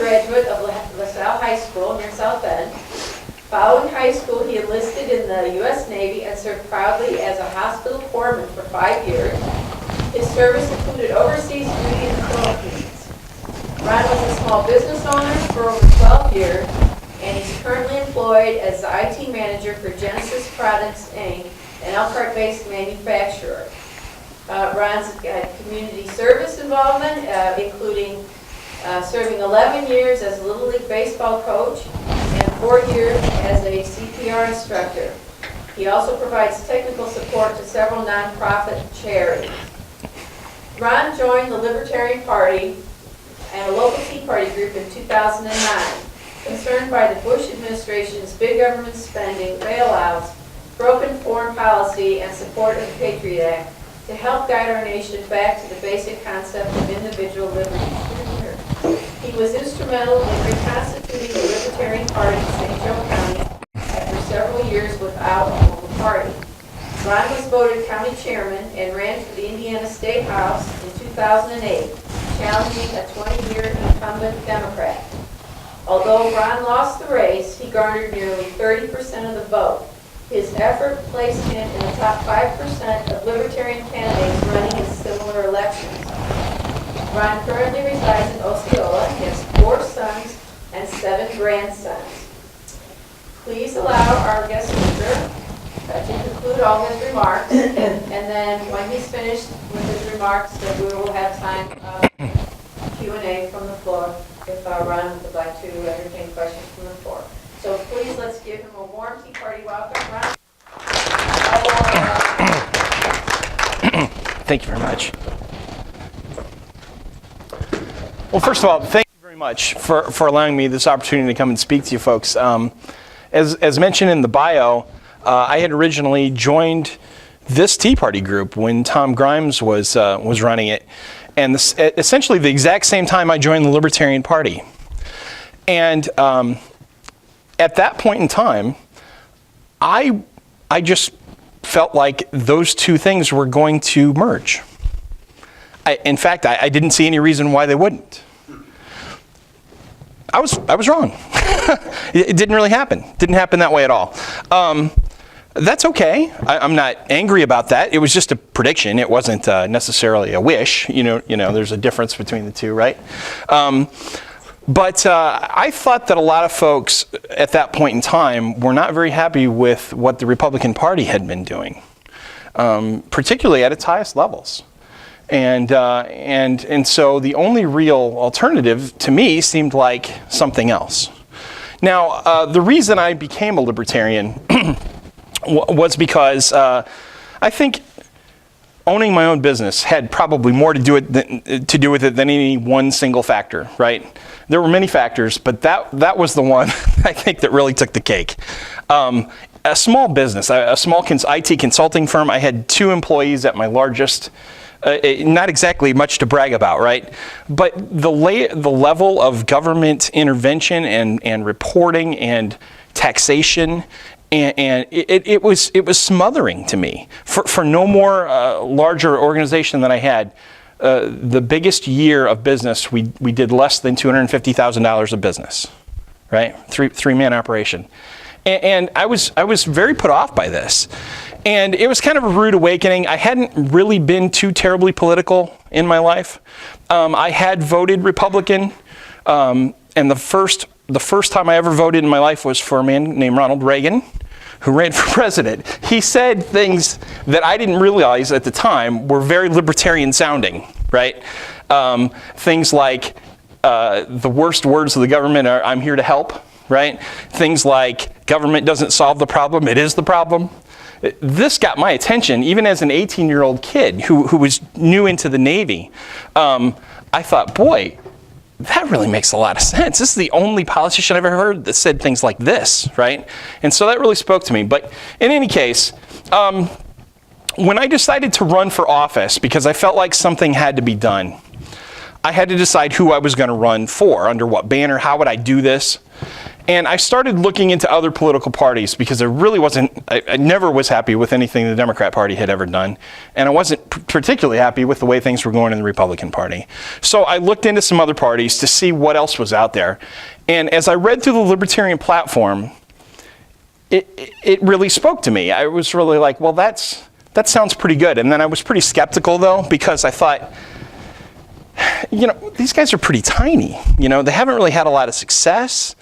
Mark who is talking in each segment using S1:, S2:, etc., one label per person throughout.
S1: graduate of LaSalle High School near South Bend. Following high school, he enlisted in the U.S. Navy and served proudly as a hospital foreman for 5 years. His service included overseas duty in the Philippines. Ron was a small business owner for over 12 years, and he's currently employed as the IT manager for Genesis Products, Inc., an Elkhart-based manufacturer. Ron's community service involvement, including serving 11 years as a Little League baseball coach and 4 years as a CPR instructor. He also provides technical support to several nonprofit charities. Ron joined the Libertarian Party and a local Tea Party group in 2009, concerned by the Bush administration's big government spending, bailouts, broken foreign policy, and support of the Patriot Act to help guide our nation back to the basic concept of individual liberty. He was instrumental in reconstituting the Libertarian Party in St. Joe County after several years without a local party. Ron was voted county chairman and ran for the Indiana State House in 2008, challenging a 20-year incumbent Democrat. Although Ron lost the race, he garnered nearly 30% of the vote. His effort placed him in the top 5% of Libertarian candidates running in similar elections. Ron currently resides in Osceola and has 4 sons and 7 grandsons. Please allow our guest speaker to conclude all his remarks, and then when he's finished with his remarks, then we will have time Q&A from the floor if Ron would like to entertain questions from the floor. So please, let's give him a warm Tea Party welcome, Ron.
S2: Thank you very much. Well, first of all, thank you very much for allowing me this opportunity to come and speak to you folks. As mentioned in the bio, I had originally joined this Tea Party group when Tom Grimes was running it, and essentially the exact same time I joined the Libertarian Party. And at that point in time, I just felt like those two things were going to merge. In fact, I didn't see any reason why they wouldn't. I was wrong. It didn't really happen. Didn't happen that way at all. That's okay. I'm not angry about that. It was just a prediction. It wasn't necessarily a wish. You know, there's a difference between the two, right? But I thought that a lot of folks at that point in time were not very happy with what the Republican Party had been doing, particularly at its highest levels. And so the only real alternative to me seemed like something else. Now, the reason I became a libertarian was because I think owning my own business had probably more to do with it than any one single factor, right? There were many factors, but that was the one I think that really took the cake. A small business, a small IT consulting firm. I had 2 employees at my largest. Not exactly much to brag about, right? But the level of government intervention and reporting and taxation, and it was smothering to me. For no more larger organization than I had, the biggest year of business, we did less than $250,000 of business, right? Three-man operation. And I was very put off by this. And it was kind of a rude awakening. I hadn't really been too terribly political in my life. I had voted Republican, and the first time I ever voted in my life was for a man named Ronald Reagan, who ran for president. He said things that I didn't realize at the time were very libertarian sounding, right? Things like the worst words of the government are, "I'm here to help," right? Things like, "Government doesn't solve the problem, it is the problem." This got my attention, even as an 18-year-old kid who was new into the Navy. I thought, boy, that really makes a lot of sense. This is the only politician I've ever heard that said things like this, right? And so that really spoke to me. But in any case, when I decided to run for office, because I felt like something had to be done, I had to decide who I was going to run for, under what banner, how would I do this. And I started looking into other political parties because I never was happy with anything the Democrat Party had ever done. And I wasn't particularly happy with the way things were going in the Republican Party. So I looked into some other parties to see what else was out there. And as I read through the Libertarian platform, it really spoke to me. I was really like, well, that sounds pretty good. And then I was pretty skeptical, though, because I thought, these guys are pretty tiny. They haven't really had a lot of success.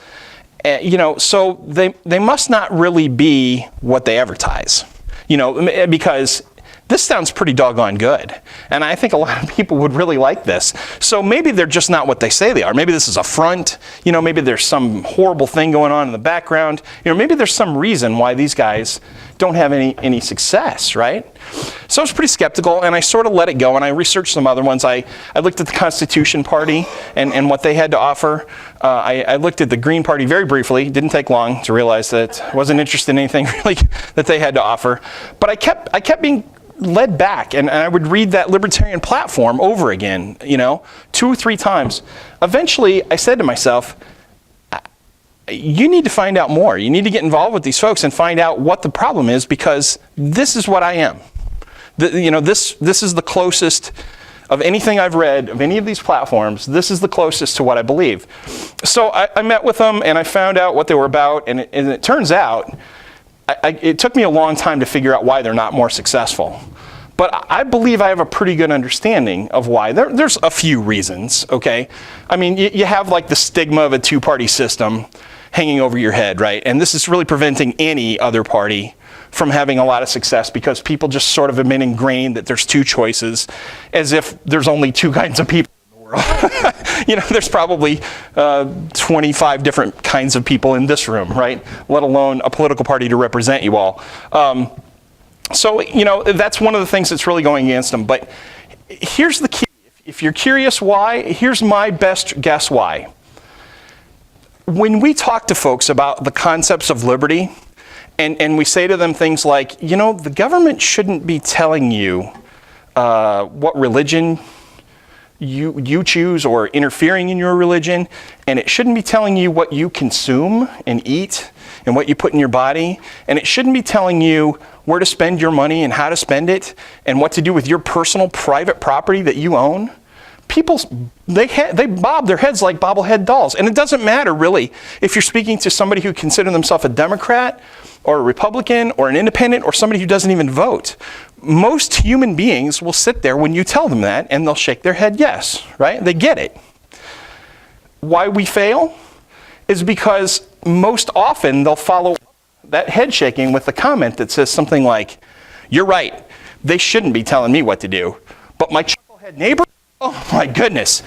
S2: So they must not really be what they advertise, because this sounds pretty doggone good. And I think a lot of people would really like this. So maybe they're just not what they say they are. Maybe this is a front. Maybe there's some horrible thing going on in the background. Maybe there's some reason why these guys don't have any success, right? So I was pretty skeptical, and I sort of let it go, and I researched some other ones. I looked at the Constitution Party and what they had to offer. I looked at the Green Party very briefly. It didn't take long to realize that I wasn't interested in anything really that they had to offer. But I kept being led back, and I would read that Libertarian platform over again, 2 or 3 times. Eventually, I said to myself, you need to find out more. You need to get involved with these folks and find out what the problem is, because this is what I am. This is the closest of anything I've read of any of these platforms. This is the closest to what I believe. So I met with them, and I found out what they were about, and it turns out it took me a long time to figure out why they're not more successful. But I believe I have a pretty good understanding of why. There's a few reasons, okay? I mean, you have like the stigma of a 2-party system hanging over your head, right? And this is really preventing any other party from having a lot of success, because people just sort of have been ingrained that there's 2 choices, as if there's only 2 kinds of people in the world. There's probably 25 different kinds of people in this room, right? Let alone a political party to represent you all. So that's one of the things that's really going against them. But here's the key. If you're curious why, here's my best guess why. When we talk to folks about the concepts of liberty, and we say to them things like, the government shouldn't be telling you what religion you choose or interfering in your religion, and it shouldn't be telling you what you consume and eat and what you put in your body, and it shouldn't be telling you where to spend your money and how to spend it and what to do with your personal private property that you own. People, they bob their heads like bobblehead dolls. And it doesn't matter really if you're speaking to somebody who considers themselves a Democrat or a Republican or an independent or somebody who doesn't even vote. Most human beings will sit there when you tell them that, and they'll shake their head yes, right? They get it. Why we fail is because most often they'll follow that head shaking with a comment that says something like, you're right, they shouldn't be telling me what to do, but my chucklehead neighbor, oh my goodness,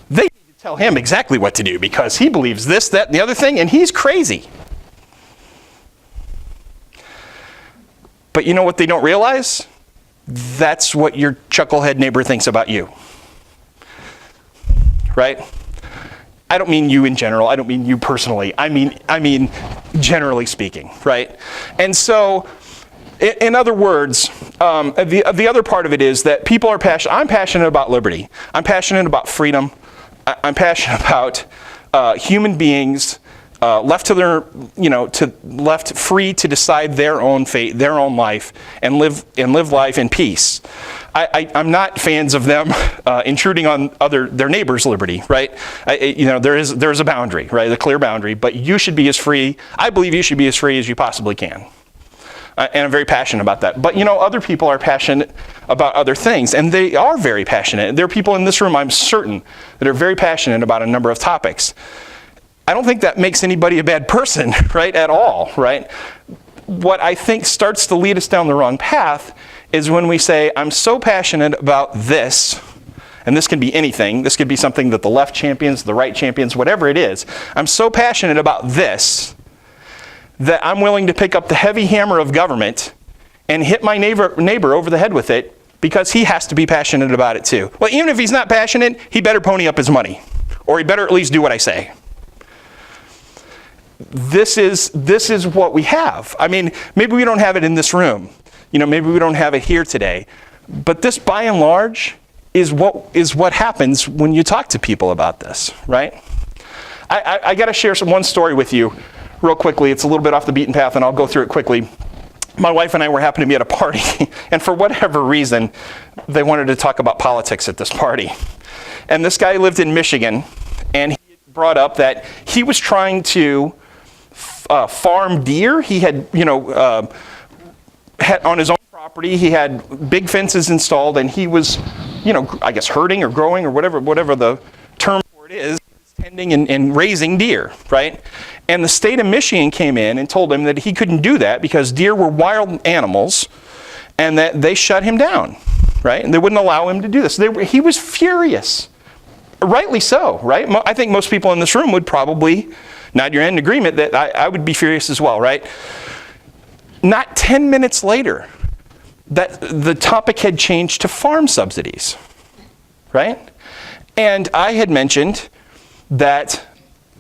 S2: they need to tell him exactly what to do because he believes this, that, and the other thing, and he's crazy. But you know what they don't realize? That's what your chucklehead neighbor thinks about you. Right? I don't mean you in general. I don't mean you personally. I mean generally speaking, right? And so, in other words, the other part of it is that people are passionate. I'm passionate about liberty. I'm passionate about freedom. I'm passionate about human beings left to their, left free to decide their own fate, their own life, and live life in peace. I'm not fans of them intruding on their neighbor's liberty, right? There is a boundary, right? A clear boundary, but you should be as free. I believe you should be as free as you possibly can. And I'm very passionate about that. But other people are passionate about other things, and they are very passionate. There are people in this room, I'm certain, that are very passionate about a number of topics. I don't think that makes anybody a bad person, right, at all, right? What I think starts to lead us down the wrong path is when we say, I'm so passionate about this, and this can be anything. This could be something that the left champions, the right champions, whatever it is. I'm so passionate about this that I'm willing to pick up the heavy hammer of government and hit my neighbor over the head with it because he has to be passionate about it too. Well, even if he's not passionate, he better pony up his money, or he better at least do what I say. This is what we have. I mean, maybe we don't have it in this room. Maybe we don't have it here today. But this, by and large, is what happens when you talk to people about this, right? I got to share one story with you real quickly. It's a little bit off the beaten path, and I'll go through it quickly. My wife and I were happening to be at a party, and for whatever reason, they wanted to talk about politics at this party. And this guy lived in Michigan, and he brought up that he was trying to farm deer. He had, had on his own property, he had big fences installed, and he was, I guess herding or growing or whatever the term for it is, tending and raising deer, right? And the state of Michigan came in and told him that he couldn't do that because deer were wild animals, and that they shut him down, right? And they wouldn't allow him to do this. He was furious, rightly so, right? I think most people in this room would probably nod your head in agreement that I would be furious as well, right? Not 10 minutes later, that the topic had changed to farm subsidies, right? And I had mentioned that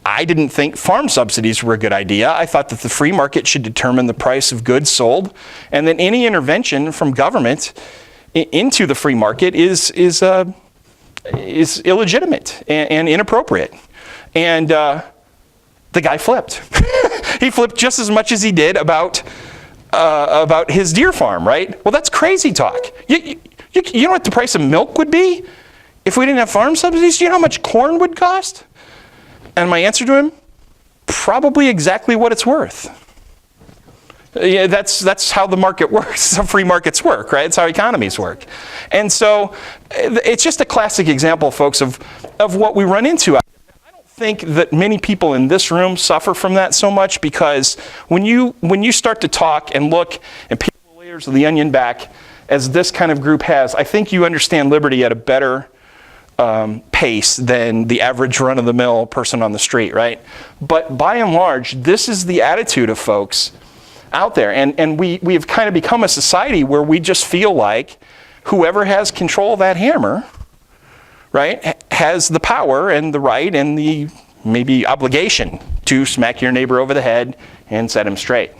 S2: I didn't think farm subsidies were a good idea. I thought that the free market should determine the price of goods sold, and that any intervention from government into the free market is illegitimate and inappropriate. And the guy flipped. He flipped just as much as he did about his deer farm, right? Well, that's crazy talk. You know what the price of milk would be if we didn't have farm subsidies? Do you know how much corn would cost? And my answer to him, probably exactly what it's worth. Yeah, that's how the market works. That's how free markets work, right? It's how economies work. And so it's just a classic example, folks, of what we run into. I don't think that many people in this room suffer from that so much, because when you start to talk and look and peel the layers of the onion back, as this kind of group has, I think you understand liberty at a better pace than the average run-of-the-mill person on the street, right? But by and large, this is the attitude of folks out there. And we've kind of become a society where we just feel like whoever has control of that hammer, right, has the power and the right and the maybe obligation to smack your neighbor over the head and set him straight.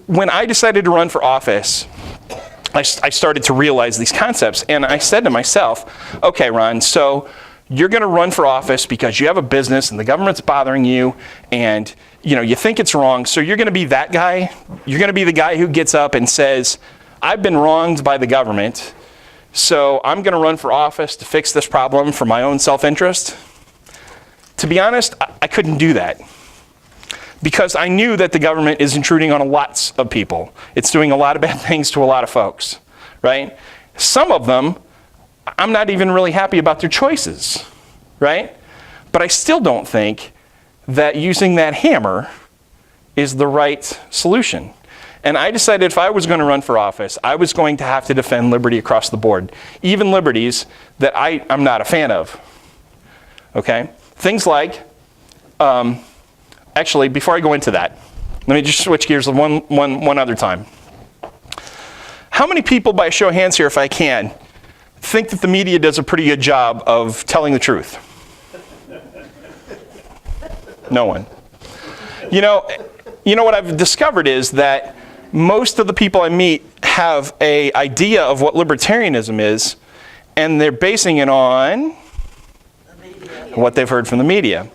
S2: When I decided to run for office, I started to realize these concepts, and I said to myself, okay, Ron, so you're going to run for office because you have a business and the government's bothering you, and you think it's wrong, so you're going to be that guy. You're going to be the guy who gets up and says, I've been wronged by the government, so I'm going to run for office to fix this problem for my own self-interest. To be honest, I couldn't do that, because I knew that the government is intruding on lots of people. It's doing a lot of bad things to a lot of folks, right? Some of them, I'm not even really happy about their choices, right? But I still don't think that using that hammer is the right solution. And I decided if I was going to run for office, I was going to have to defend liberty across the board, even liberties that I'm not a fan of, okay? Things like, actually, before I go into that, let me just switch gears one other time. How many people, by a show of hands here if I can, think that the media does a pretty good job of telling the truth? No one. You know what I've discovered is that most of the people I meet have an idea of what libertarianism is, and they're basing it on what they've heard from the media.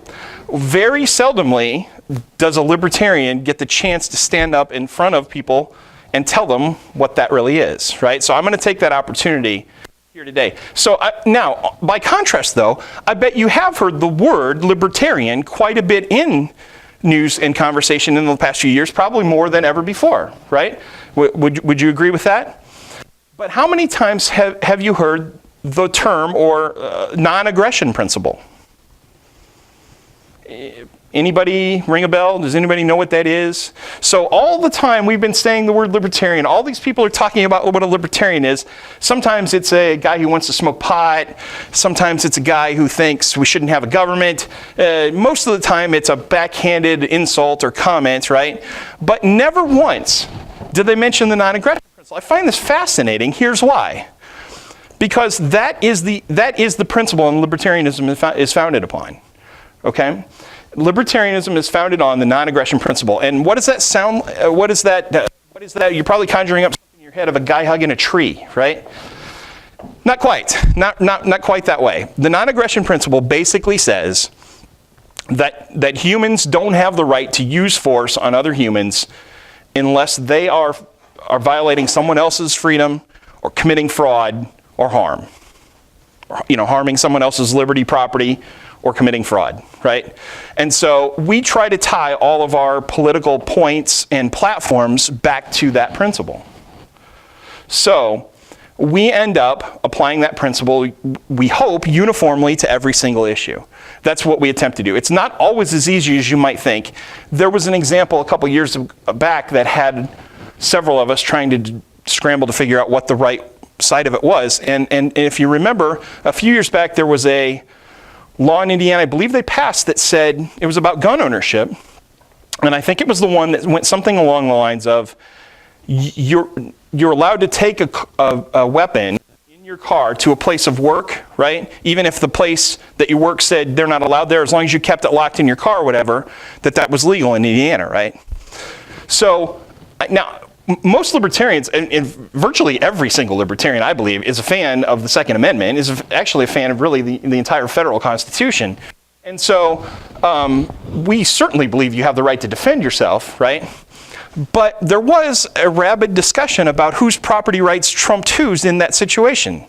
S2: Very seldomly does a libertarian get the chance to stand up in front of people and tell them what that really is, right? So I'm going to take that opportunity here today. So now, by contrast though, I bet you have heard the word libertarian quite a bit in news and conversation in the past few years, probably more than ever before, right? Would you agree with that? But how many times have you heard the term or non-aggression principle? Anybody ring a bell? Does anybody know what that is? So all the time we've been saying the word libertarian. All these people are talking about what a libertarian is. Sometimes it's a guy who wants to smoke pot. Sometimes it's a guy who thinks we shouldn't have a government. Most of the time it's a backhanded insult or comment, right? But never once did they mention the non-aggression principle. I find this fascinating. Here's why. Because that is the principle and libertarianism is founded upon. Okay? Libertarianism is founded on the non-aggression principle. And what does that sound? What is that? You're probably conjuring up something in your head of a guy hugging a tree, right? Not quite. Not quite that way. The non-aggression principle basically says that humans don't have the right to use force on other humans unless they are violating someone else's freedom or committing fraud or harm. Harming someone else's liberty, property, or committing fraud, right? And so we try to tie all of our political points and platforms back to that principle. So we end up applying that principle, we hope, uniformly to every single issue. That's what we attempt to do. It's not always as easy as you might think. There was an example a couple years back that had several of us trying to scramble to figure out what the right side of it was. And if you remember, a few years back there was a law in Indiana, I believe they passed, that said it was about gun ownership. And I think it was the one that went something along the lines of, you're allowed to take a weapon in your car to a place of work, right? Even if the place that you work said they're not allowed there, as long as you kept it locked in your car or whatever, that was legal in Indiana, right? So now, most libertarians, and virtually every single libertarian, I believe, is a fan of the Second Amendment, is actually a fan of really the entire federal Constitution. And so we certainly believe you have the right to defend yourself, right? But there was a rabid discussion about whose property rights trumped whose in that situation.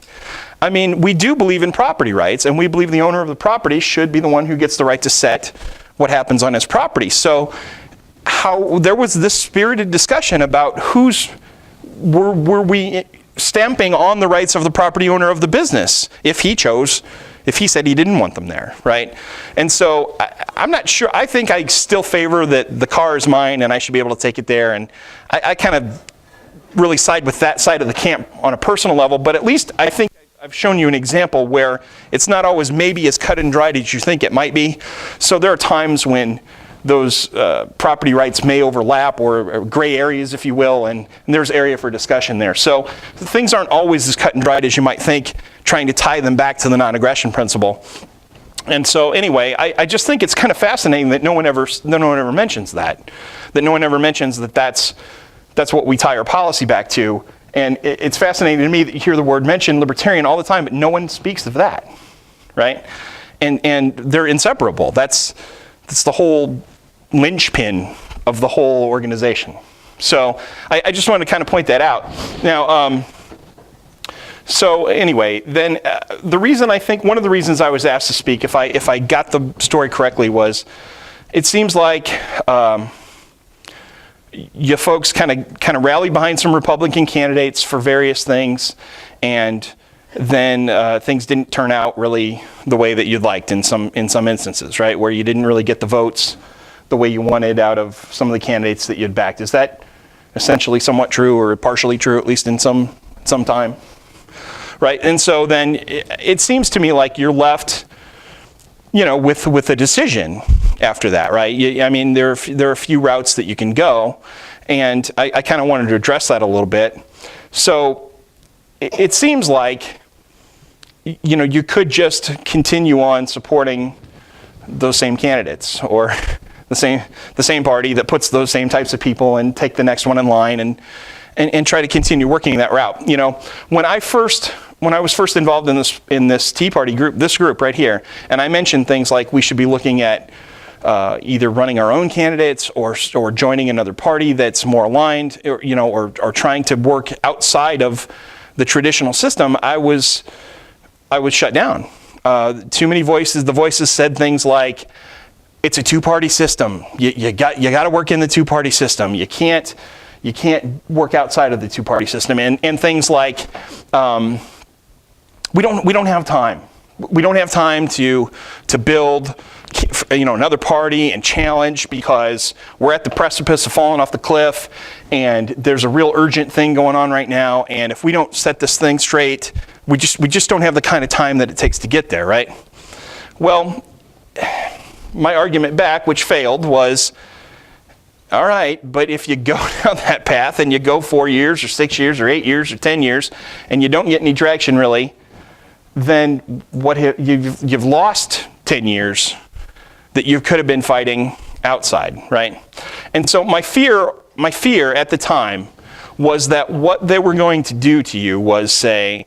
S2: I mean, we do believe in property rights, and we believe the owner of the property should be the one who gets the right to set what happens on his property. So there was this spirited discussion about were we stamping on the rights of the property owner of the business if he said he didn't want them there, right? And so I'm not sure. I think I still favor that the car is mine and I should be able to take it there. And I kind of really side with that side of the camp on a personal level, but at least I think I've shown you an example where it's not always maybe as cut and dried as you think it might be. So there are times when those property rights may overlap, or gray areas, if you will, and there's area for discussion there. So things aren't always as cut and dried as you might think, trying to tie them back to the non-aggression principle. And so anyway, I just think it's kind of fascinating that no one ever mentions that no one ever mentions that's what we tie our policy back to. And it's fascinating to me that you hear the word mentioned, libertarian, all the time, but no one speaks of that, right? And they're inseparable. That's the whole linchpin of the whole organization. So I just wanted to kind of point that out. Now, so anyway, then one of the reasons I was asked to speak, if I got the story correctly, was it seems like you folks kind of rallied behind some Republican candidates for various things, and then things didn't turn out really the way that you'd liked in some instances, right? Where you didn't really get the votes the way you wanted out of some of the candidates that you'd backed. Is that essentially somewhat true, or partially true, at least in some time? Right? And so then it seems to me like you're left, with a decision after that, right? I mean, there are a few routes that you can go, and I kind of wanted to address that a little bit. So it seems like, you could just continue on supporting those same candidates, or the same party that puts those same types of people, and take the next one in line and try to continue working that route. When I was first involved in this Tea Party group, this group right here, and I mentioned things like we should be looking at either running our own candidates or joining another party that's more aligned, or trying to work outside of the traditional system, I was shut down. Too many voices. The voices said things like, "It's a two-party system. You got to work in the two-party system. You can't work outside of the two-party system." And things like, we don't have time. We don't have time to build another party and challenge, because we're at the precipice of falling off the cliff, and there's a real urgent thing going on right now, and if we don't set this thing straight, we just don't have the kind of time that it takes to get there, right? Well, my argument back, which failed, was, all right, but if you go down that path and you go 4 years or 6 years or 8 years or 10 years and you don't get any traction really, then you've lost 10 years that you could have been fighting outside, right? And so my fear at the time was that what they were going to do to you was say,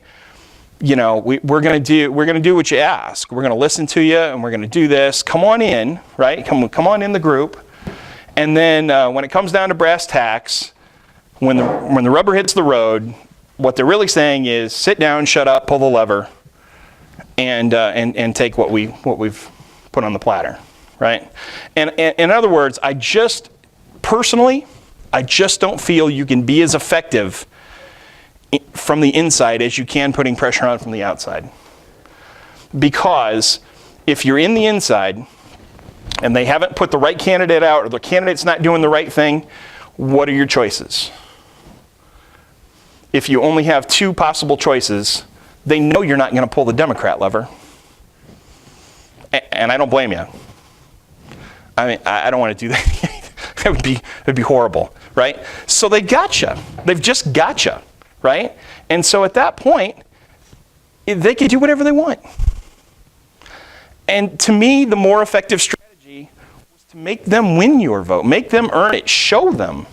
S2: we're going to do what you ask. We're going to listen to you, and we're going to do this. Come on in, right? Come on in the group. And then when it comes down to brass tacks, when the rubber hits the road, what they're really saying is sit down, shut up, pull the lever, and take what we've put on the platter, right? And in other words, I just don't feel you can be as effective from the inside as you can putting pressure on from the outside. Because if you're in the inside and they haven't put the right candidate out, or the candidate's not doing the right thing, what are your choices? If you only have two possible choices, they know you're not going to pull the Democrat lever. And I don't blame you. I mean, I don't want to do that. It'd be horrible, right? So they gotcha. They've just gotcha, right? And so at that point, they can do whatever they want. And to me, the more effective strategy was to make them win your vote, make them earn it, show them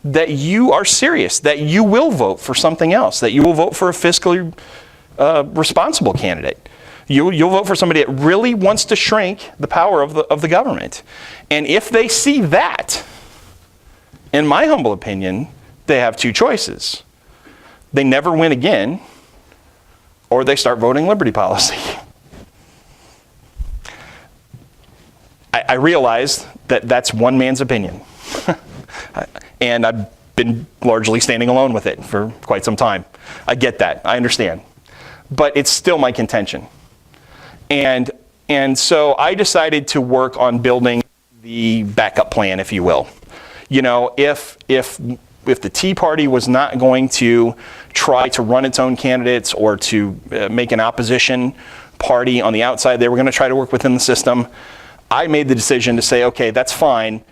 S2: that you are serious, that you will vote for something else, that you will vote for a fiscally responsible candidate. You'll vote for somebody that really wants to shrink the power of the government. And if they see that, in my humble opinion, they have two choices. They never win again, or they start voting liberty policy. I realize that that's one man's opinion. And I've been largely standing alone with it for quite some time. I get that. I understand. But it's still my contention. And so I decided to work on building the backup plan, if you will. If the Tea Party was not going to try to run its own candidates or to make an opposition party on the outside, they were going to try to work within the system. I made the decision to say, okay, that's fine.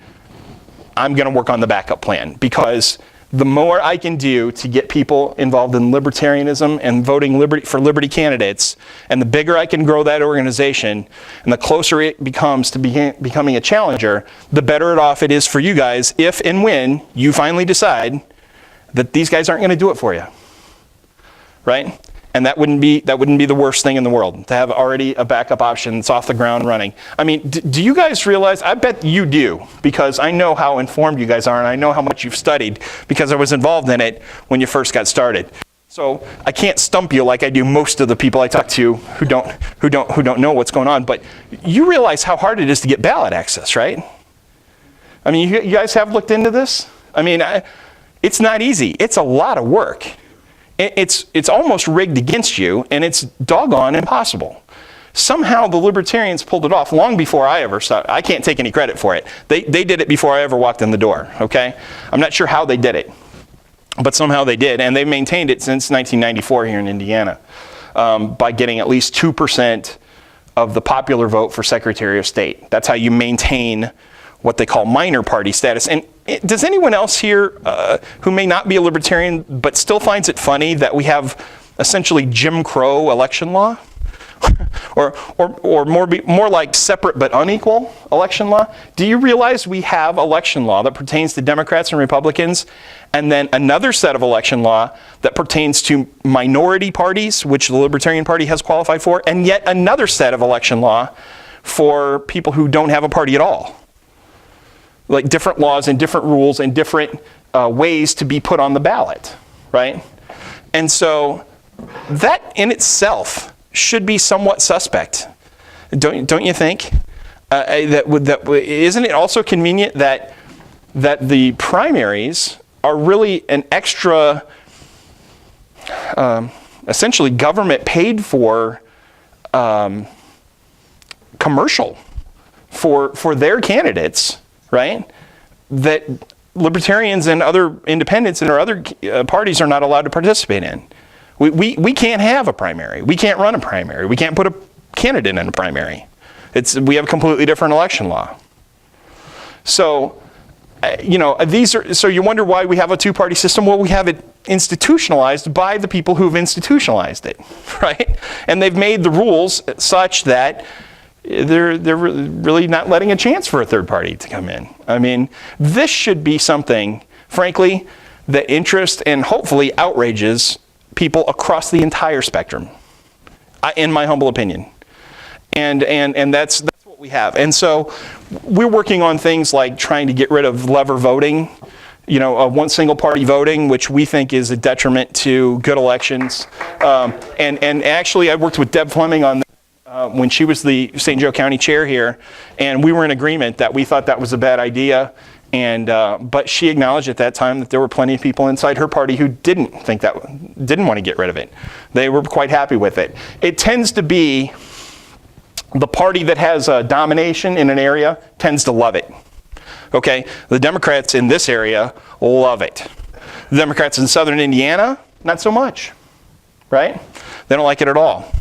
S2: I'm going to work on the backup plan, because the more I can do to get people involved in libertarianism and voting for liberty candidates, and the bigger I can grow that organization, and the closer it becomes to becoming a challenger, the better off it is for you guys if and when you finally decide that these guys aren't going to do it for you, right? And that wouldn't be the worst thing in the world, to have already a backup option that's off the ground running. I mean, do you guys realize, I bet you do, because I know how informed you guys are, and I know how much you've studied, because I was involved in it when you first got started. So I can't stump you like I do most of the people I talk to who don't know what's going on. But you realize how hard it is to get ballot access, right? I mean, you guys have looked into this? I mean, it's not easy. It's a lot of work. It's almost rigged against you, and it's doggone impossible. Somehow the libertarians pulled it off long before I ever saw it. I can't take any credit for it. They did it before I ever walked in the door, okay? I'm not sure how they did it, but somehow they did, and they've maintained it since 1994 here in Indiana by getting at least 2% of the popular vote for Secretary of State. That's how you maintain what they call minor party status. And does anyone else here who may not be a libertarian but still finds it funny that we have essentially Jim Crow election law? or more like separate but unequal election law? Do you realize we have election law that pertains to Democrats and Republicans, and then another set of election law that pertains to minority parties, which the Libertarian Party has qualified for, and yet another set of election law for people who don't have a party at all? Like different laws and different rules and different ways to be put on the ballot, right? And so that in itself should be somewhat suspect, don't you think? Isn't it also convenient that the primaries are really an extra, essentially government paid for commercial for their candidates, right? That libertarians and other independents and other parties are not allowed to participate in. We can't have a primary. We can't run a primary. We can't put a candidate in a primary. We have a completely different election law. So, so you wonder why we have a two-party system. Well, we have it institutionalized by the people who've institutionalized it, right? And they've made the rules such that they're really not letting a chance for a third party to come in. I mean, this should be something, frankly, that interests and hopefully outrages people across the entire spectrum, in my humble opinion. And that's what we have. And so we're working on things like trying to get rid of lever voting, one single party voting, which we think is a detriment to good elections. And actually, I worked with Deb Fleming on that when she was the St. Joe County chair here, and we were in agreement that we thought that was a bad idea. And but she acknowledged at that time that there were plenty of people inside her party who didn't want to get rid of it. They were quite happy with it. It tends to be the party that has domination in an area tends to love it. Okay, the Democrats in this area love it. The Democrats in southern Indiana, not so much, right? They don't like it at all.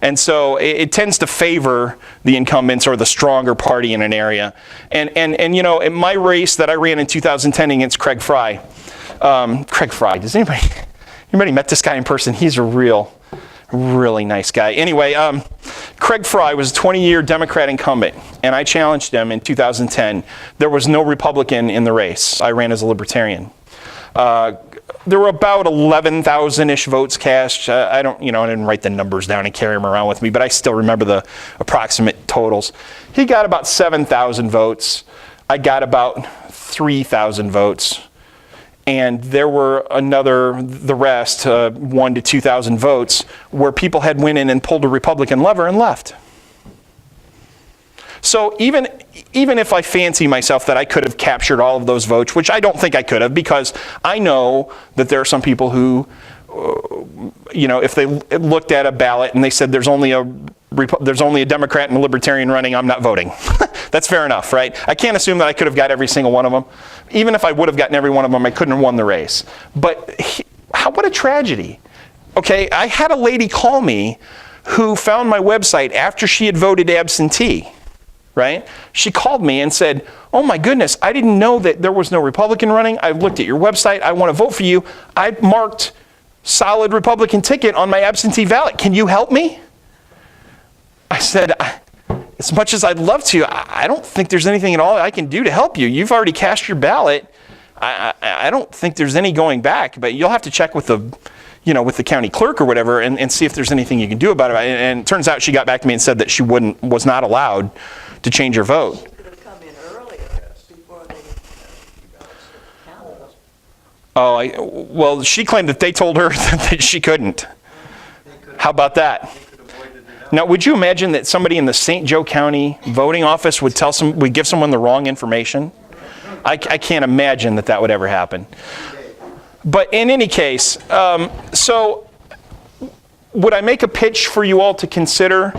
S2: And so it tends to favor the incumbents or the stronger party in an area. And in my race that I ran in 2010 against Craig Fry, does anybody met this guy in person? He's a really nice guy. Anyway, Craig Fry was a 20-year Democrat incumbent, and I challenged him in 2010. There was no Republican in the race. I ran as a Libertarian. There were about 11,000-ish votes cast. I didn't write the numbers down and carry them around with me, but I still remember the approximate totals. He got about 7,000 votes. I got about 3,000 votes. And there were the rest, 1,000 to 2,000 votes, where people had went in and pulled a Republican lever and left. So even if I fancy myself that I could have captured all of those votes, which I don't think I could have, because I know that there are some people who, if they looked at a ballot and they said there's only a Democrat and a Libertarian running, I'm not voting. That's fair enough, right? I can't assume that I could have got every single one of them. Even if I would have gotten every one of them, I couldn't have won the race. But what a tragedy. Okay, I had a lady call me who found my website after she had voted absentee, right? She called me and said, oh my goodness, I didn't know that there was no Republican running. I looked at your website. I want to vote for you. I marked solid Republican ticket on my absentee ballot. Can you help me? I said, as much as I'd love to, I don't think there's anything at all I can do to help you. You've already cast your ballot. I don't think there's any going back, but you'll have to check with the county clerk or whatever and see if there's anything you can do about it. And it turns out she got back to me and said that she was not allowed to change her vote.
S3: She could have come in earlier before they counted.
S2: Well, she claimed that they told her that she couldn't. How about that? Now, would you imagine that somebody in the St. Joe County voting office would give someone the wrong information? I can't imagine that would ever happen. But in any case, so would I make a pitch for you all to consider,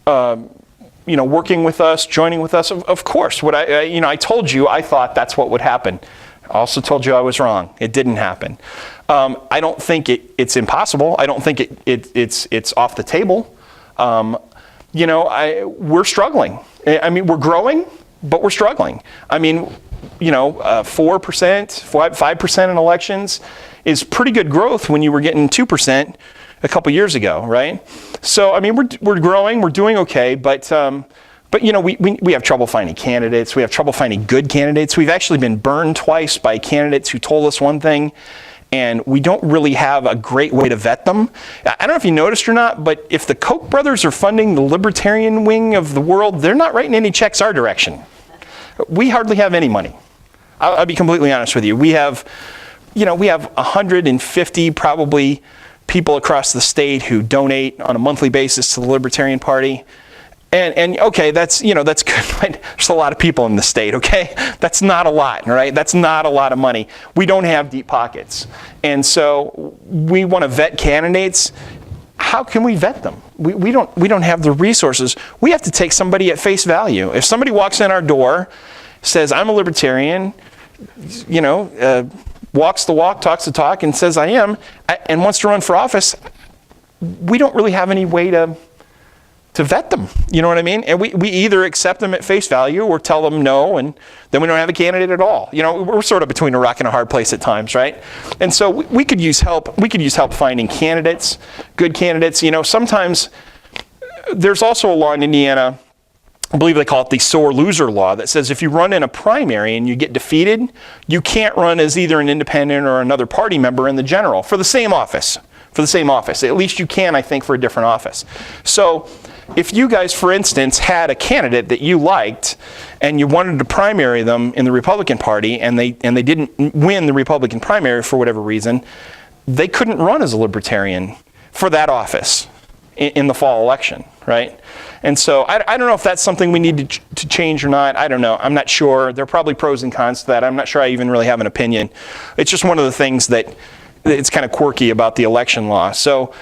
S2: working with us, joining with us? Of course. I told you I thought that's what would happen. I also told you I was wrong. It didn't happen. I don't think it's impossible. I don't think it's off the table. We're struggling. I mean, we're growing, but we're struggling. I mean, 4%, 5% in elections is pretty good growth when you were getting 2% a couple years ago, right? So, I mean, we're growing, we're doing okay, but we have trouble finding candidates. We have trouble finding good candidates. We've actually been burned twice by candidates who told us one thing, and we don't really have a great way to vet them. I don't know if you noticed or not, but if the Koch brothers are funding the libertarian wing of the world, they're not writing any checks our direction. We hardly have any money. I'll be completely honest with you. We have 150 probably people across the state who donate on a monthly basis to the Libertarian Party. And okay, that's good, but there's a lot of people in the state, okay? That's not a lot, right? That's not a lot of money. We don't have deep pockets. And so we want to vet candidates. How can we vet them? We don't have the resources. We have to take somebody at face value. If somebody walks in our door, says, I'm a libertarian, walks the walk, talks the talk, and says I am, and wants to run for office, we don't really have any way to vet them. You know what I mean? And we either accept them at face value or tell them no, and then we don't have a candidate at all. We're sort of between a rock and a hard place at times, right? And so we could use help. We could use help finding candidates, good candidates. Sometimes there's also a law in Indiana, I believe they call it the sore loser law, that says if you run in a primary and you get defeated, you can't run as either an independent or another party member in the general for the same office. for the same office. At least you can, I think, for a different office. So if you guys, for instance, had a candidate that you liked and you wanted to primary them in the Republican Party and they didn't win the Republican primary for whatever reason, they couldn't run as a Libertarian for that office in the fall election, right? And so I don't know if that's something we need to change or not. I don't know. I'm not sure. There are probably pros and cons to that. I'm not sure I even really have an opinion. It's just one of the things that it's kind of quirky about the election law. So,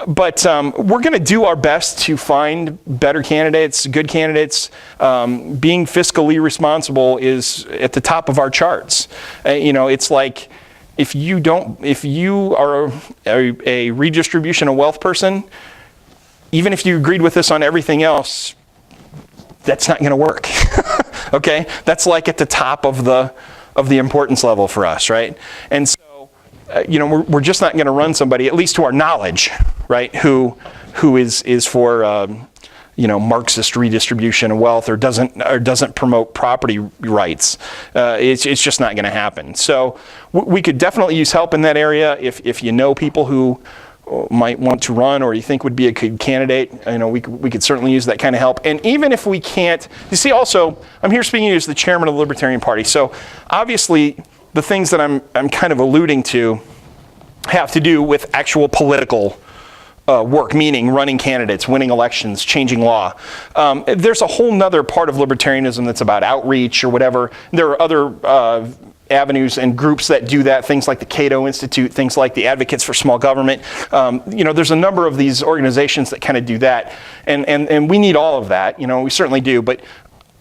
S2: but we're going to do our best to find better candidates, good candidates. Being fiscally responsible is at the top of our charts. It's like if you are a redistribution of wealth person, even if you agreed with us on everything else, that's not going to work. Okay, that's like at the top of the importance level for us, right? And so, we're just not going to run somebody, at least to our knowledge, right, who is for Marxist redistribution of wealth or doesn't promote property rights. It's just not going to happen. So we could definitely use help in that area if you know people who might want to run or you think would be a good candidate. We could certainly use that kind of help. And even if we can't, you see, also I'm here speaking as the chairman of the Libertarian Party. So obviously the things that I'm kind of alluding to have to do with actual political work, meaning running candidates, winning elections, changing law. There's a whole nother part of libertarianism that's about outreach or whatever. There are other avenues and groups that do that, things like the Cato Institute, things like the Advocates for Small Government. There's a number of these organizations that kind of do that, and we need all of that. We certainly do, but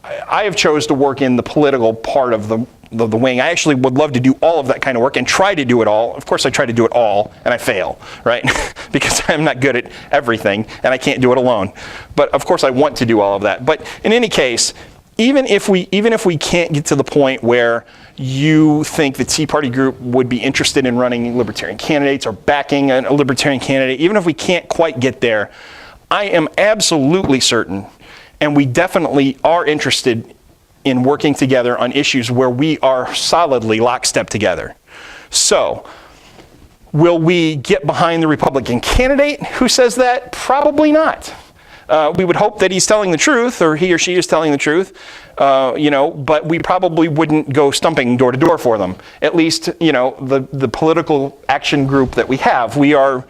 S2: I have chose to work in the political part of the wing. I actually would love to do all of that kind of work and try to do it all. Of course, I try to do it all, and I fail, right? Because I'm not good at everything, and I can't do it alone. But of course, I want to do all of that. But in any case, even if we can't get to the point where you think the Tea Party group would be interested in running Libertarian candidates or backing a Libertarian candidate, even if we can't quite get there, I am absolutely certain, and we definitely are interested in working together on issues where we are solidly lockstep together. So, will we get behind the Republican candidate who says that? Probably not. We would hope that he's telling the truth, or he or she is telling the truth, but we probably wouldn't go stumping door to door for them. At least, the political action group that we have, we are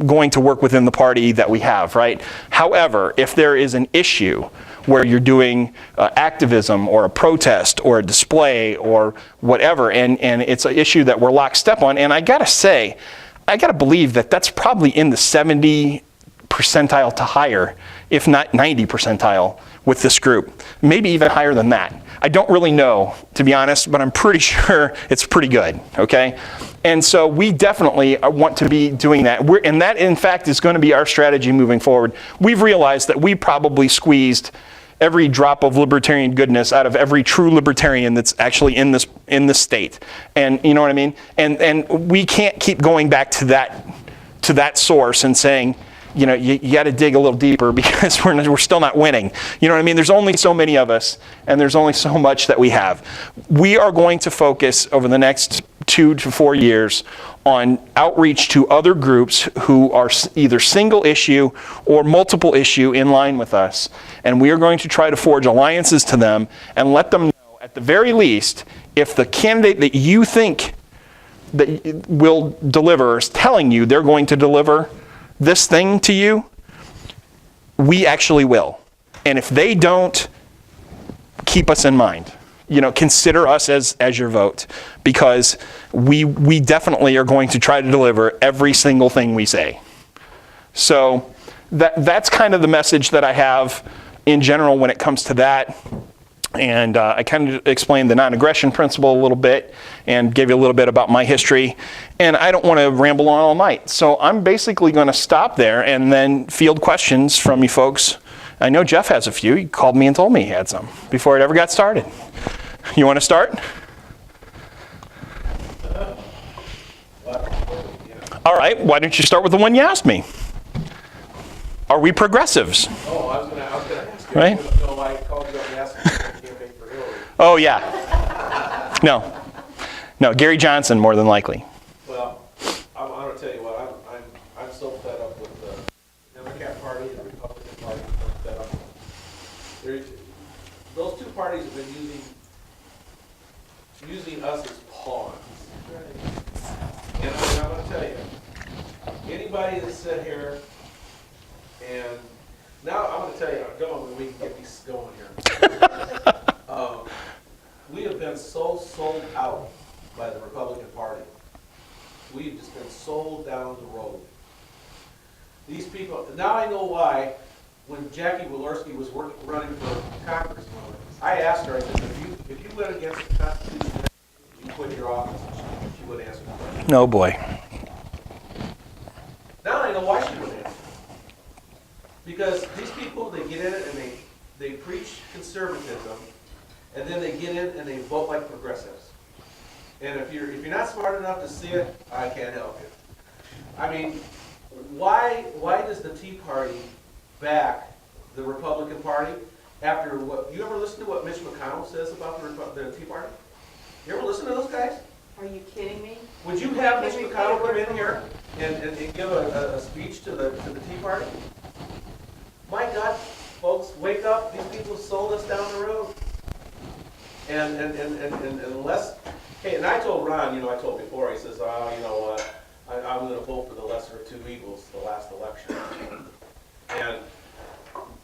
S2: going to work within the party that we have, right? However, if there is an issue where you're doing activism or a protest or a display or whatever, and it's an issue that we're lockstep on, and I gotta believe that that's probably in the 70 percentile to higher, if not 90 percentile with this group. Maybe even higher than that. I don't really know, to be honest, but I'm pretty sure it's pretty good, okay? And so we definitely want to be doing that. And that, in fact, is going to be our strategy moving forward. We've realized that we probably squeezed every drop of libertarian goodness out of every true libertarian that's actually in this state. And you know what I mean? And we can't keep going back to that source and saying, you got to dig a little deeper because we're still not winning. You know what I mean? There's only so many of us, and there's only so much that we have. We are going to focus over the next 2 to 4 years on outreach to other groups who are either single issue or multiple issue in line with us. And we are going to try to forge alliances to them and let them know, at the very least, if the candidate that you think that will deliver is telling you they're going to deliver this thing to you, we actually will. And if they don't, keep us in mind. Consider us as your vote, because we definitely are going to try to deliver every single thing we say. So that's kind of the message that I have in general when it comes to that. And I kind of explained the non-aggression principle a little bit and gave you a little bit about my history. And I don't want to ramble on all night. So I'm basically going to stop there and then field questions from you folks. I know Jeff has a few. He called me and told me he had some before it ever got started. You want to start? All right. Why don't you start with the one you asked me? Are we progressives?
S4: Oh, I was going to ask you.
S2: Right?
S4: No, I called you up and asked you if you campaign for Hillary.
S2: Oh, yeah. No, Gary Johnson more than likely.
S4: Well, I'm going to tell you what, I'm those two parties have been using us as pawns. And I'm gonna tell you, anybody that sit here and, now I'm gonna tell you, we can get these going here. We have been so sold out by the Republican Party. We've just been sold down the road. These people, now I know why, when Jackie Walorski was running for Congress, I asked her, I said, if you went against the Constitution, you quit your office, she wouldn't answer the question.
S2: No boy.
S4: Now I know why she wouldn't answer. Because these people, they get in it and they preach conservatism, and then they get in and they vote like progressives. And if you're not smart enough to see it, I can't help you. I mean, why does the Tea Party back the Republican Party after what? You ever listen to what Mitch McConnell says about the Tea Party? You ever listen to those guys?
S1: Are you kidding me?
S4: Would you have Mitch McConnell come in here and give a speech to the Tea Party? My God, folks, wake up! These people sold us down the road. And unless, hey, and I told Ron, I told before, he says, oh, you know what, I'm going to vote for the lesser of two evils the last election. And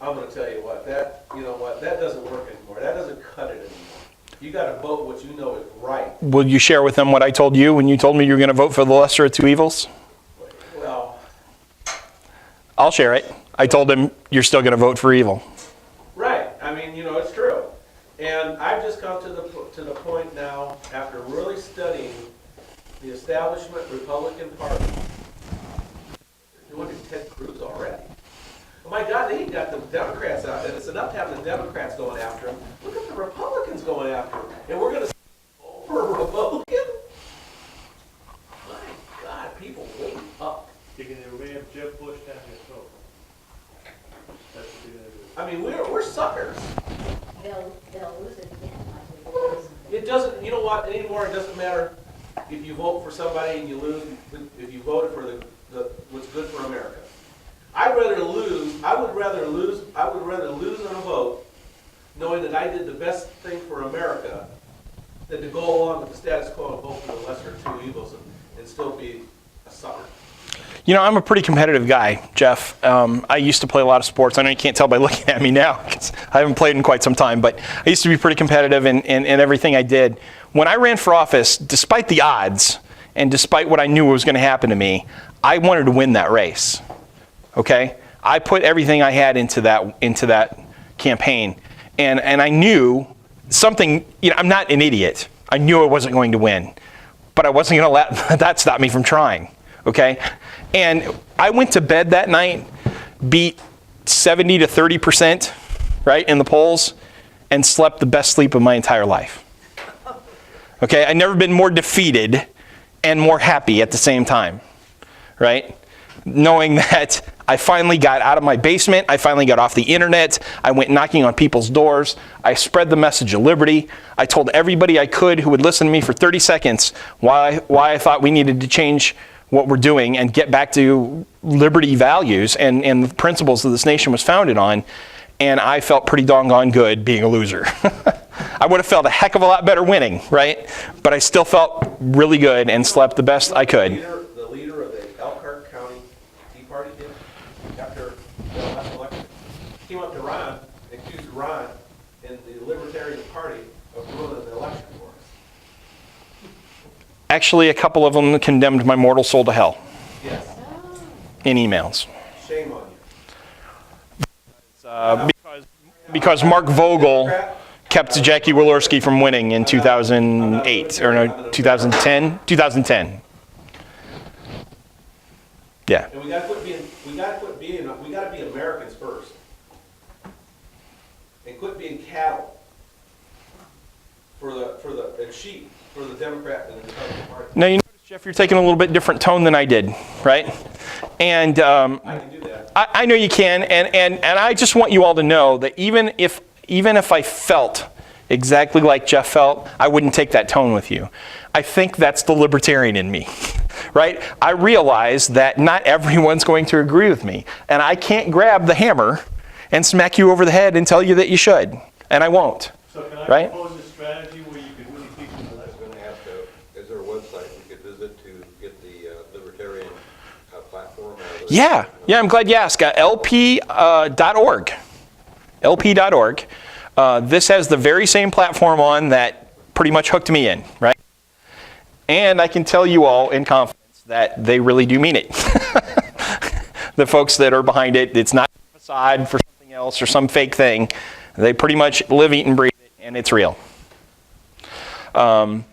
S4: I'm going to tell you what, that doesn't work anymore. That doesn't cut it anymore. You got to vote what you know is right.
S2: Will you share with them what I told you when you told me you were going to vote for the lesser of two evils?
S4: Well,
S2: I'll share it. I told him you're still going to vote for evil.
S4: right. I mean, it's true. And I've just come to the point now, after really studying the establishment Republican Party, they're doing it to Ted Cruz already. Oh my God, they ain't got the Democrats out, and it's enough to have the Democrats going after him. Look at the Republicans going after him, and we're going to vote for a Republican? My God, people, wake up.
S5: You can have Jeb Bush down here, so. That's what you're gonna do.
S4: I mean, we're suckers.
S6: They'll lose it again.
S4: It doesn't, you know what, anymore, it doesn't matter if you vote for somebody and you lose, if you voted for the what's good for America. I would rather lose on a vote knowing that I did the best thing for America than to go along with the status quo and vote for the lesser of two evils and still be a sucker.
S2: I'm a pretty competitive guy, Jeff. I used to play a lot of sports. I know you can't tell by looking at me now because I haven't played in quite some time, but I used to be pretty competitive in everything I did. When I ran for office, despite the odds and despite what I knew was going to happen to me, I wanted to win that race. Okay? I put everything I had into that campaign, and I knew something. I'm not an idiot. I knew I wasn't going to win, but I wasn't going to let that stop me from trying. Okay? And I went to bed that night, beat 70 to 30%, right, in the polls, and slept the best sleep of my entire life. Okay? I've never been more defeated and more happy at the same time, right? Knowing that I finally got out of my basement, I finally got off the internet, I went knocking on people's doors, I spread the message of liberty, I told everybody I could who would listen to me for 30 seconds why I thought we needed to change what we're doing and get back to liberty values and the principles that this nation was founded on, and I felt pretty doggone good being a loser. I would have felt a heck of a lot better winning, right? But I still felt really good and slept the best I could.
S4: The leader of the Elkhart County Tea Party did after the last election. He came up to Ron and accused Ron and the Libertarian Party of ruining the election for us.
S2: Actually, a couple of them condemned my mortal soul to hell
S4: Yes.
S2: in emails.
S4: Shame on you.
S2: Because Mark Vogel kept Jackie Walorski from winning in 2008, or no, 2010? 2010. Yeah.
S4: And we gotta be Americans first. And quit being cattle and sheep for the Democrat and the Republican Party.
S2: Now, you notice, Jeff, you're taking a little bit different tone than I did, right? And
S4: I can do that.
S2: I know you can, and I just want you all to know that even if I felt exactly like Jeff felt, I wouldn't take that tone with you. I think that's the libertarian in me, right? I realize that not everyone's going to agree with me, and I can't grab the hammer and smack you over the head and tell you that you should. And I won't.
S5: So can I
S2: Right?
S5: propose a strategy where you could really teach them
S7: I was going to ask, is there a website we could visit to get the libertarian platform?
S2: Yeah, I'm glad you asked. LP.org. LP.org. This has the very same platform on that pretty much hooked me in, right? And I can tell you all in confidence that they really do mean it. The folks that are behind it, it's not a facade for something else or some fake thing. They pretty much live, eat, and breathe it, and it's real. And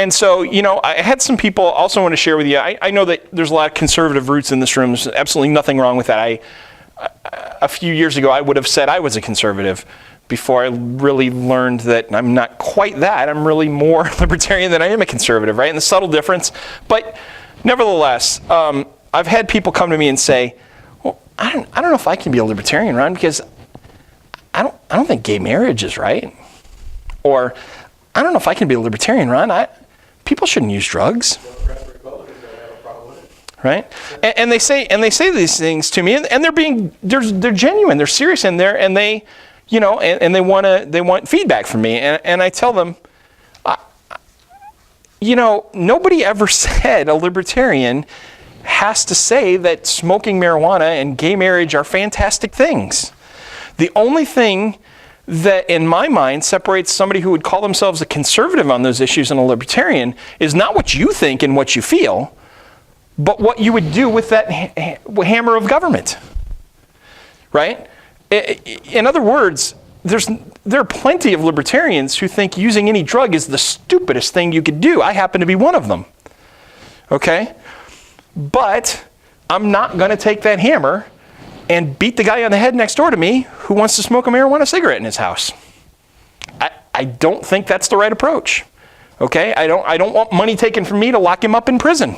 S2: so, I had some people also want to share with you. I know that there's a lot of conservative roots in this room. There's absolutely nothing wrong with that. A few years ago, I would have said I was a conservative before I really learned that I'm not quite that. I'm really more libertarian than I am a conservative, right? And the subtle difference. But nevertheless, I've had people come to me and say, well, I don't know if I can be a libertarian, Ron, because I don't think gay marriage is right. Or I don't know if I can be a libertarian, Ron. People shouldn't use drugs. Right? And they say these things to me, and they're genuine, they're serious in there, and they, and they want feedback from me, and I tell them, nobody ever said a libertarian has to say that smoking marijuana and gay marriage are fantastic things. The only thing that, in my mind, separates somebody who would call themselves a conservative on those issues and a libertarian is not what you think and what you feel, but what you would do with that hammer of government, right? In other words, there are plenty of libertarians who think using any drug is the stupidest thing you could do. I happen to be one of them, okay? But I'm not going to take that hammer and beat the guy on the head next door to me who wants to smoke a marijuana cigarette in his house. I don't think that's the right approach, okay? I don't want money taken from me to lock him up in prison.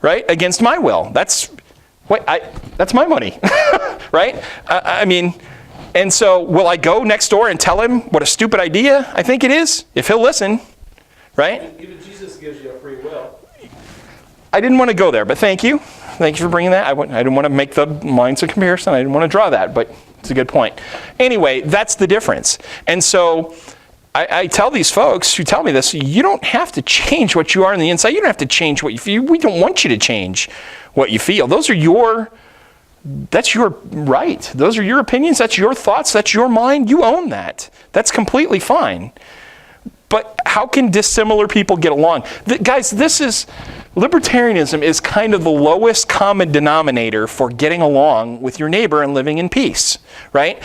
S2: Right? Against my will. That's my money. Right? And so will I go next door and tell him what a stupid idea I think it is? If he'll listen. Right?
S4: Even Jesus gives you a free will.
S2: I didn't want to go there, but thank you. Thank you for bringing that. I didn't want to make the lines of comparison. I didn't want to draw that, but it's a good point. Anyway, that's the difference. And so I tell these folks who tell me this, you don't have to change what you are on the inside. You don't have to change what you feel. We don't want you to change what you feel. That's your right. Those are your opinions. That's your thoughts. That's your mind. You own that. That's completely fine. But how can dissimilar people get along? Guys, libertarianism is kind of the lowest common denominator for getting along with your neighbor and living in peace, right?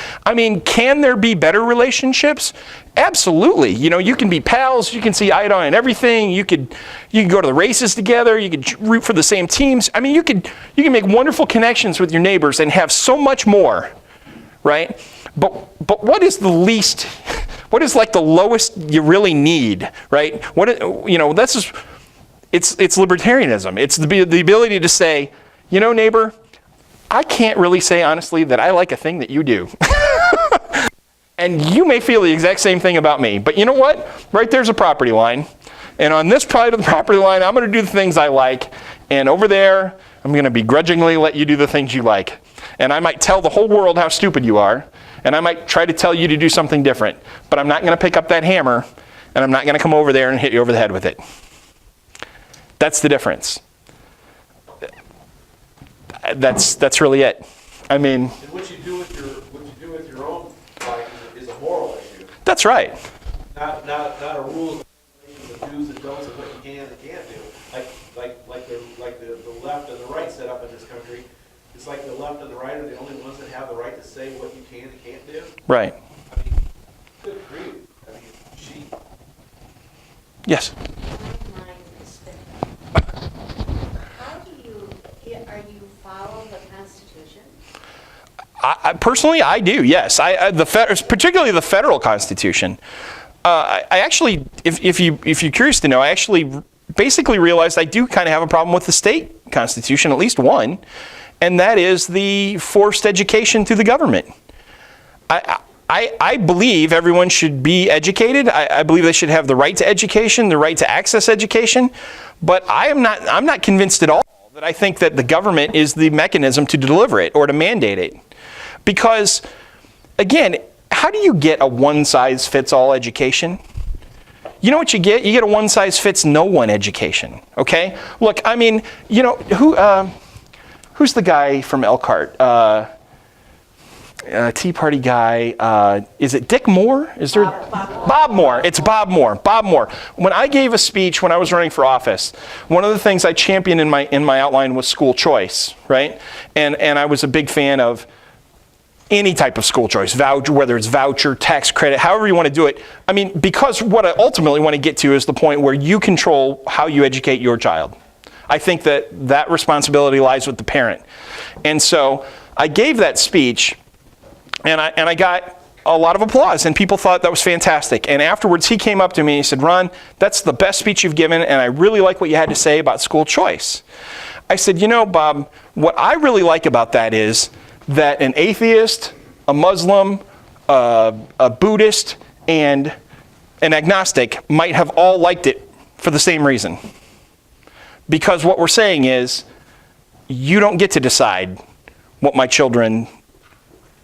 S2: Can there be better relationships? Absolutely. You can be pals, you can see eye to eye on everything, you can go to the races together, you could root for the same teams. You can make wonderful connections with your neighbors and have so much more, right? But what is the least, what is like the lowest you really need, right? It's libertarianism. It's the ability to say, neighbor, I can't really say honestly that I like a thing that you do. And you may feel the exact same thing about me. But you know what? Right there's a property line. And on this side of the property line, I'm going to do the things I like. And over there, I'm going to begrudgingly let you do the things you like. And I might tell the whole world how stupid you are. And I might try to tell you to do something different. But I'm not going to pick up that hammer. And I'm not going to come over there and hit you over the head with it. That's the difference. That's really it.
S4: And what you do with your own life is a moral issue.
S2: That's right.
S4: Not a rules of do's and don'ts of what you can and can't do. Like the left and the right set up in this country. It's like the left and the right are the only ones that have the right to say what you can and can't do.
S2: Right.
S4: Good grief. Gee.
S2: Yes.
S6: My mind is fickle. How are you follow the Constitution?
S2: Personally, I do, yes. Particularly the federal Constitution. I actually, if you're curious to know, I actually basically realized I do kind of have a problem with the state Constitution, at least one, and that is the forced education through the government. I believe everyone should be educated. I believe they should have the right to education, the right to access education, but I'm not convinced at all that I think that the government is the mechanism to deliver it or to mandate it. Because, again, how do you get a one-size-fits-all education? You know what you get? You get a one-size-fits-no-one education, okay? Look, I mean, you know, who's the guy from Elkhart? Tea Party guy. Is it Dick Moore? Is there Bob Moore? It's Bob Moore. Bob Moore. When I gave a speech when I was running for office, one of the things I championed in my outline was school choice, right? And I was a big fan of any type of school choice, voucher, whether it's voucher, tax credit, however you want to do it. I mean, because what I ultimately want to get to is the point where you control how you educate your child. I think that responsibility lies with the parent. And so I gave that speech, and I got a lot of applause, and people thought that was fantastic. And afterwards, he came up to me and he said, Ron, that's the best speech you've given, and I really like what you had to say about school choice. I said, you know, Bob, what I really like about that is that an atheist, a Muslim, a Buddhist, and an agnostic might have all liked it for the same reason. Because what we're saying is, you don't get to decide what my children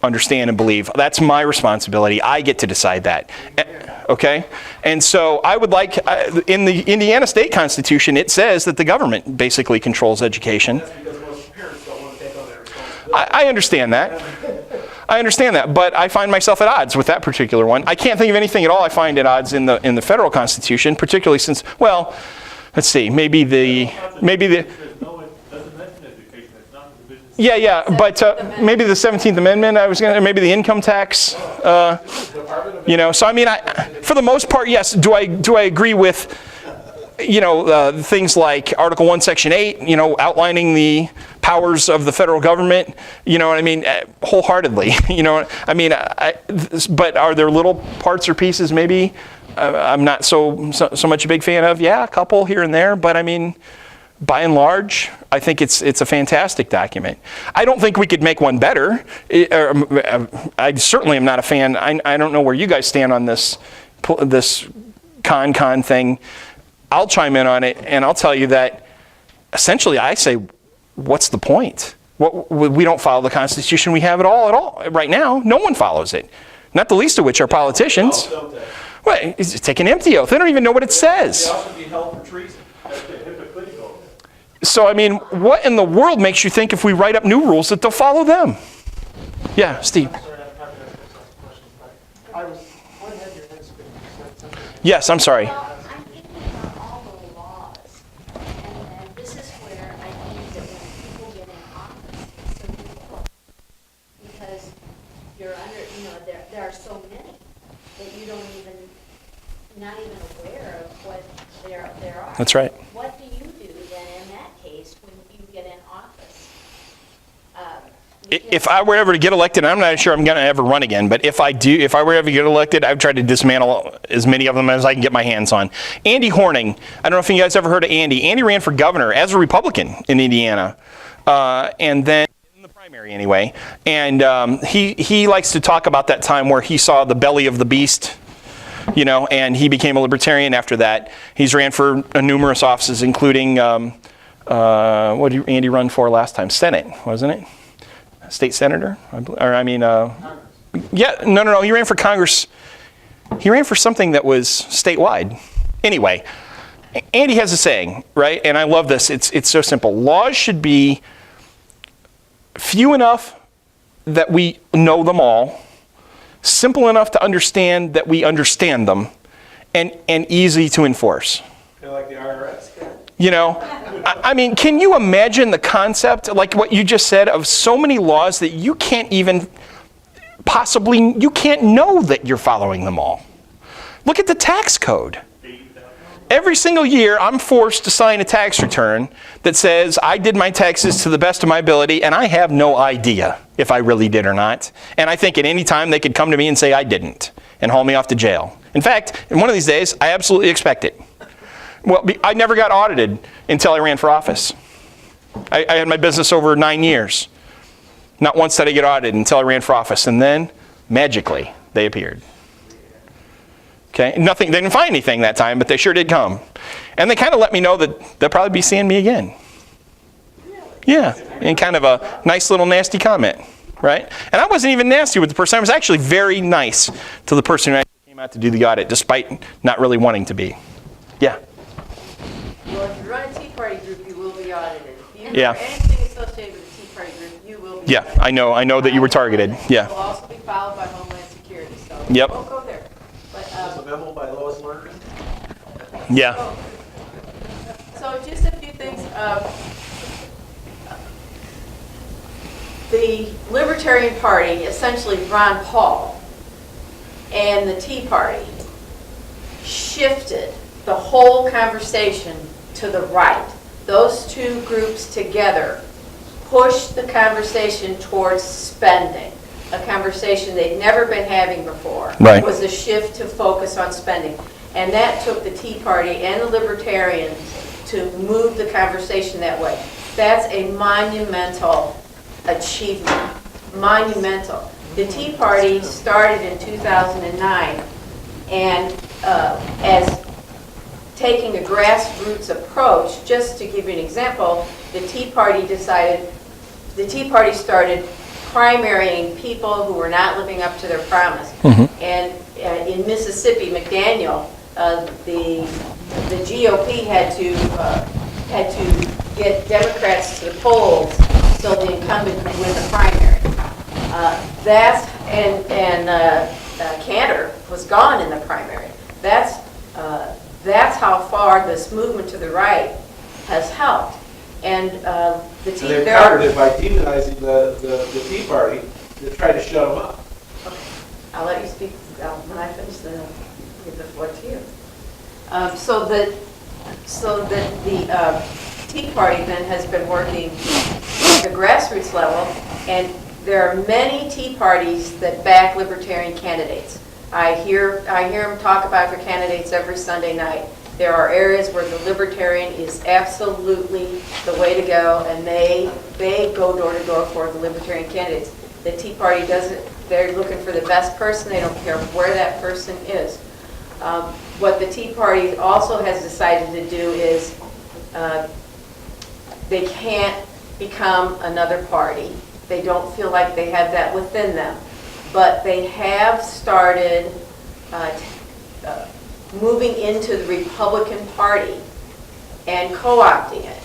S2: understand and believe. That's my responsibility. I get to decide that. Okay? And so I would like, in the Indiana State Constitution, it says that the government basically controls education.
S4: That's because most parents don't want to take on that responsibility.
S2: I understand that. I understand that, but I find myself at odds with that particular one. I can't think of anything at all I find at odds in the federal Constitution, particularly since, well, let's see, maybe the yeah, but maybe the 17th Amendment. Maybe the income tax. You know, so I mean, for the most part, yes. Do I agree with, you know, things like Article 1, Section 8, you know, outlining the powers of the federal government, you know what I mean, wholeheartedly, you know, I mean, but are there little parts or pieces maybe I'm not so much a big fan of? Yeah, a couple here and there, but I mean, by and large, I think it's a fantastic document. I don't think we could make one better. I certainly am not a fan. I don't know where you guys stand on this con thing. I'll chime in on it, and I'll tell you that essentially I say, what's the point? We don't follow the Constitution we have at all right now. No one follows it. Not the least of which are politicians. Well, it's take an empty oath. They don't even know what it says.
S4: They also be held for treason.
S2: So, I mean, what in the world makes you think if we write up new rules that they'll follow them? Yeah, Steve. Yes, I'm sorry.
S6: Well, I'm thinking about all the laws, and this is where I think that when people get in office, it's so difficult. Because you're under, you know, there are so many that you don't even, not even aware of what there are.
S2: That's right.
S6: What do you do then in that case when you get in office?
S2: If I were ever to get elected, I'm not sure I'm going to ever run again, but if I were ever to get elected, I've tried to dismantle as many of them as I can get my hands on. Andy Horning, I don't know if you guys ever heard of Andy. Andy ran for governor as a Republican in Indiana, and then in the primary anyway. And he likes to talk about that time where he saw the belly of the beast, you know, and he became a libertarian after that. He's ran for numerous offices, including, what did Andy run for last time? Senate, wasn't it? State senator? Yeah, no. He ran for Congress. He ran for something that was statewide. Anyway, Andy has a saying, right? And I love this. It's so simple. Laws should be few enough that we know them all, simple enough to understand that we understand them, and easy to enforce.
S4: Kind of like the IRS.
S2: You know, I mean, can you imagine the concept, like what you just said, of so many laws that you can't even you can't know that you're following them all? Look at the tax code. Every single year, I'm forced to sign a tax return that says I did my taxes to the best of my ability, and I have no idea if I really did or not. And I think at any time they could come to me and say I didn't and haul me off to jail. In fact, in one of these days, I absolutely expect it. Well, I never got audited until I ran for office. I had my business over 9 years. Not once did I get audited until I ran for office. And then, magically, they appeared. Okay? Nothing. They didn't find anything that time, but they sure did come. And they kind of let me know that they'll probably be seeing me again. Yeah, in kind of a nice little nasty comment. right? And I wasn't even nasty with the person. I was actually very nice to the person who actually came out to do the audit, despite not really wanting to be. Yeah.
S1: Well, if you run a Tea Party group, you will be audited. If you
S2: Yeah.
S1: do anything associated with the Tea Party group, you will be
S2: Yeah,
S1: audited.
S2: I know that you were targeted. Yeah.
S1: It will also be followed by Homeland Security, so
S2: Yep.
S1: don't go there. But,
S4: There's a memo by Lois Lerner.
S2: Yeah.
S1: so just a few things. The Libertarian Party, essentially Ron Paul, and the Tea Party shifted the whole conversation to the right. Those two groups together pushed the conversation towards spending, a conversation they'd never been having before.
S2: Right.
S1: Was a shift to focus on spending. And that took the Tea Party and the Libertarians to move the conversation that way. That's a monumental achievement. Monumental. The Tea Party started in 2009 and as taking a grassroots approach. Just to give you an example, the Tea Party started primarying people who were not living up to their promise. And in Mississippi, McDaniel, the GOP had to get Democrats to the polls so the incumbent could win the primary. Cantor was gone in the primary. That's how far this movement to the right has helped. And the Tea
S4: And they've countered it by demonizing the Tea Party to try to shut them up.
S1: I'll let you speak when I finish give the floor to you. So the Tea Party then has been working at the grassroots level, and there are many Tea Parties that back Libertarian candidates. I hear them talk about their candidates every Sunday night. There are areas where the Libertarian is absolutely the way to go, and they go door to door for the Libertarian candidates. The Tea Party doesn't. They're looking for the best person. They don't care where that person is. What the Tea Party also has decided to do is they can't become another party. They don't feel like they have that within them. But they have started moving into the Republican Party and co-opting it.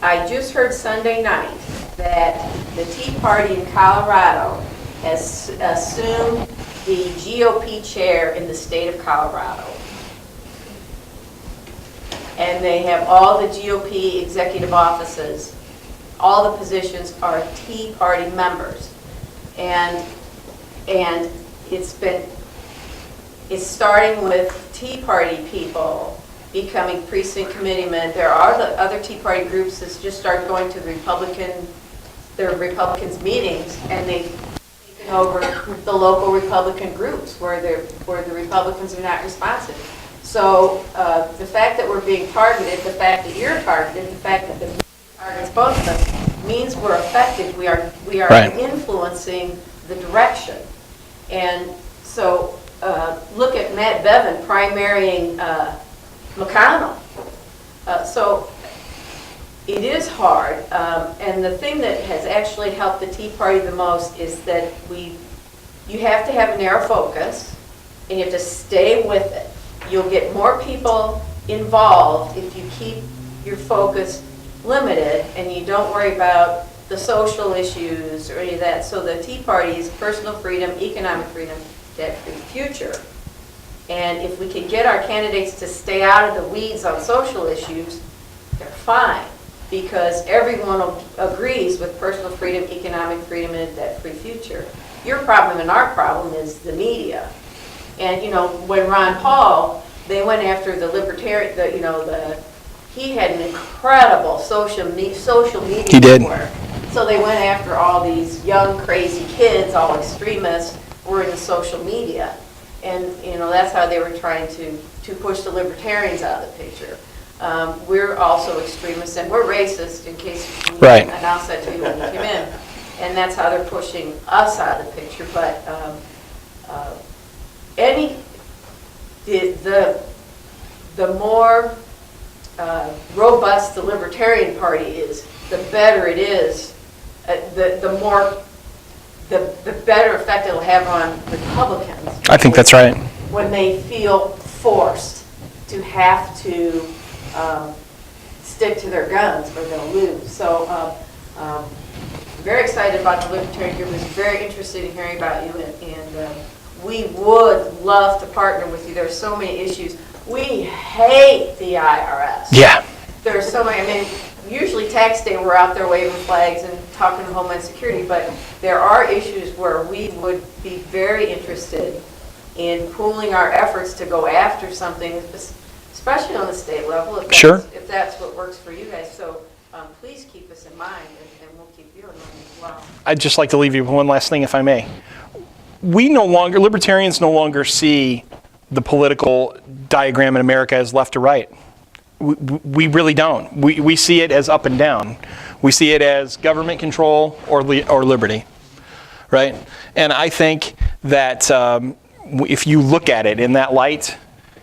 S1: I just heard Sunday night that the Tea Party in Colorado has assumed the GOP chair in the state of Colorado. And they have all the GOP executive offices. All the positions are Tea Party members. And it's starting with Tea Party people becoming precinct committeemen. There are the other Tea Party groups that just start going to the Republicans meetings, and they've taken over the local Republican groups where the Republicans are not responsive. So the fact that we're being targeted, the fact that you're targeted, the fact that the targets both of us means we're effective. We are
S2: Right.
S1: influencing the direction. And so look at Matt Bevin primarying McConnell. So it is hard. And the thing that has actually helped the Tea Party the most is that you have to have a narrow focus and you have to stay with it. You'll get more people involved if you keep your focus limited and you don't worry about the social issues or any of that. So the Tea Party is personal freedom, economic freedom, debt-free future. And if we can get our candidates to stay out of the weeds on social issues, they're fine, because everyone agrees with personal freedom, economic freedom, and a debt-free future. Your problem and our problem is the media. And when Ron Paul, they went after the Libertarian, he had an incredible social media
S2: He did.
S1: network. So they went after all these young, crazy kids, all extremists, were in the social media. And, that's how they were trying to push the Libertarians out of the picture. We're also extremists, and we're racist, in case you
S2: Right.
S1: announced that to you when you came in. And that's how they're pushing us out of the picture. But the more robust the Libertarian Party is, the better it is. The the better effect it'll have on Republicans.
S2: I think that's right.
S1: When they feel forced to have to stick to their guns or they'll lose. So very excited about the Libertarian Group. Was very interested in hearing about you, and we would love to partner with you. There's so many issues. We hate the IRS.
S2: Yeah.
S1: There's so many. I mean, usually tax day we're out there waving flags and talking to Homeland Security, but there are issues where we would be very interested in pooling our efforts to go after something, especially on the state level, if that's,
S2: Sure.
S1: if that's what works for you guys. So please keep us in mind, and we'll keep you in mind as well.
S2: I'd just like to leave you with one last thing, if I may. Libertarians no longer see the political diagram in America as left to right. We really don't. We see it as up and down. We see it as government control or liberty, right? And I think that if you look at it in that light,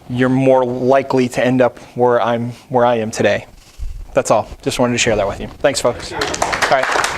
S2: you're more likely to end up where I am today. That's all. Just wanted to share that with you. Thanks, folks. All right.